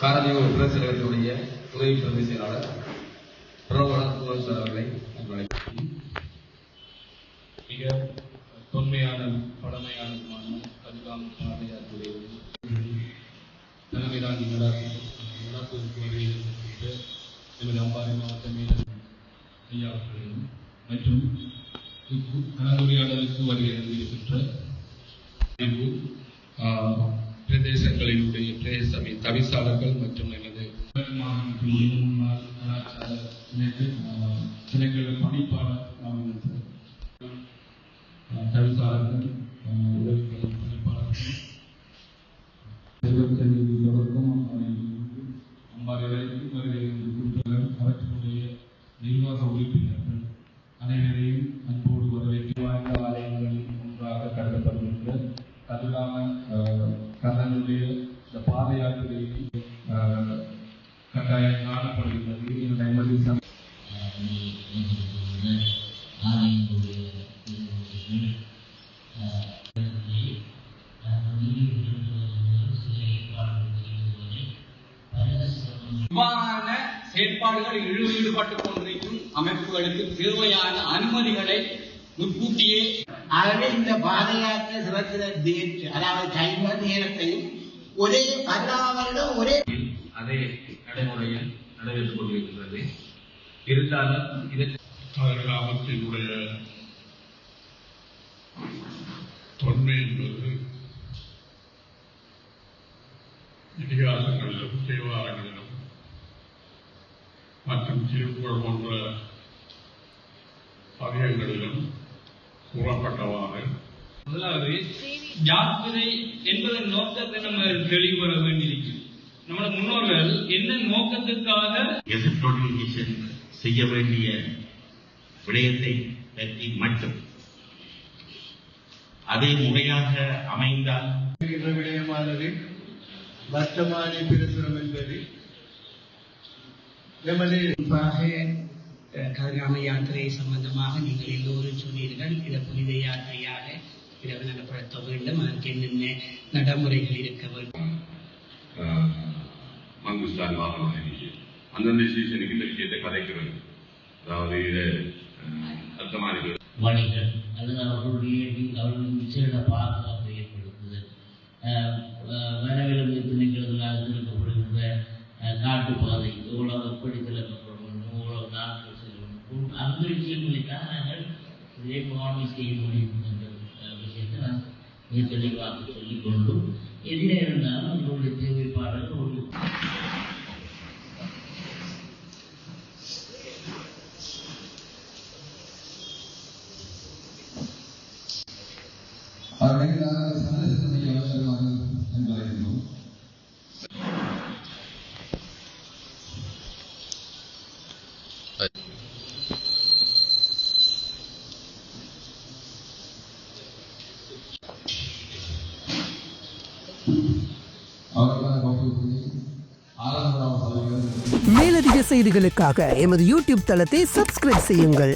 காரதியூர் பிரதேசத்தினுடைய உதவி பிரதி செயலாளர் அவர்களை மிக தொன்மையான பழமையான கதிகாம் பாதையாற்றுடைய தலைமைதான் நடாத்துவதற்கு வருகின்ற எமது அம்பாறை மாவட்ட மேலர் ஐயா அவர்களையும் மற்றும் கலந்துரையாடலுக்கு வருகின்ற பிரதேசங்களினுடைய பிரதேச தவிசாளர்கள் மற்றும் எமது மாகாணத்தினுடைய முன்னாள் கலாச்சார திணைக்கள பணிப்பாளர் தவிசாளர்கள் உதவி பணிப்பாளர்கள் தொடக்கம் அம்பாறை வரைக்கும் வருகிற அவற்றினுடைய நிர்வாக உறுப்பினர்கள் அனைவரையும் அன்போடு வரவேற்று வாய்ந்த ஆலயங்களில் ஒன்றாக கருதப்படுகின்ற கதிராம கண்ணனுடைய இந்த பாதையாற்றுகளில் கட்டாயம் காணப்படுகின்றது. இவ்வாறான செயற்பாடுகளில் ஈடுபட்டுக் கொண்டிருக்கும் அமைப்புகளுக்கு தேவையான அனுமதிகளை முன்கூட்டியே ஆகவே இந்த பாதயாத்திரை சிறந்த டேட் அதாவது டைம் நேரத்தையும் ஒரே 16 வருடம் ஒரே அதே நடைமுறையில் நடைபெற்றுக் கொண்டிருக்கின்றது. இருந்தாலும் கிராமத்தினுடைய தொன்மை என்பது இதிகாசங்களிலும் தேவாரங்களிலும் மற்றும் திருக்குறள் போன்ற பதிகங்களிலும் கூறப்பட்டவாறு முதலாவது யாத்திரை என்பதன் நோக்கத்தை நம்ம தெளிவுபட வேண்டியிருக்கிறது. நம்மளோட முன்னோர்கள் என்ன நோக்கத்துக்காக செய்ய வேண்டிய விடயத்தை பற்றி மட்டும் அதே முறையாக அமைந்தால் விடயமானது வர்த்தமானி பிரசுரம் என்பது கதிராம யாத்திரை சம்பந்தமாக நீங்கள் எல்லோரும் சொன்னீர்கள். இதை புனித யாத்திரையாக பிரகடனப்படுத்த வேண்டும். அதற்கு என்னென்ன நடைமுறைகள் இருக்க வேண்டும். மங்குஸ்தான் வாகனம் அந்தந்த சீசனுக்கு இந்த விஷயத்தை கதைக்கிறது. அதாவது இது அர்த்தமானது வணிகர் அது அவர்களுடைய விசேட பாதுகாப்பு ஏற்படுத்துதல், வரவிருந்த திணைக்களங்களாக திறக்கப்படுகின்ற காட்டுப்பாதை எவ்வளவு எப்படி திறக்கப்படும், எவ்வளவு நாட்கள் செல்லும், அந்த விஷயங்களுக்காக நாங்கள் இதே முகாமை செய்ய முடியும் என்ற விஷயத்தை நான் மிக தெளிவாக சொல்லிக்கொண்டு எதிரே இருந்தாலும் உங்களுடைய தேவைப்பாடுகள் ஒரு மேலதிக செய்திகளுக்காக எமது யூடியூப் தளத்தை சப்ஸ்கிரைப் செய்யுங்கள்.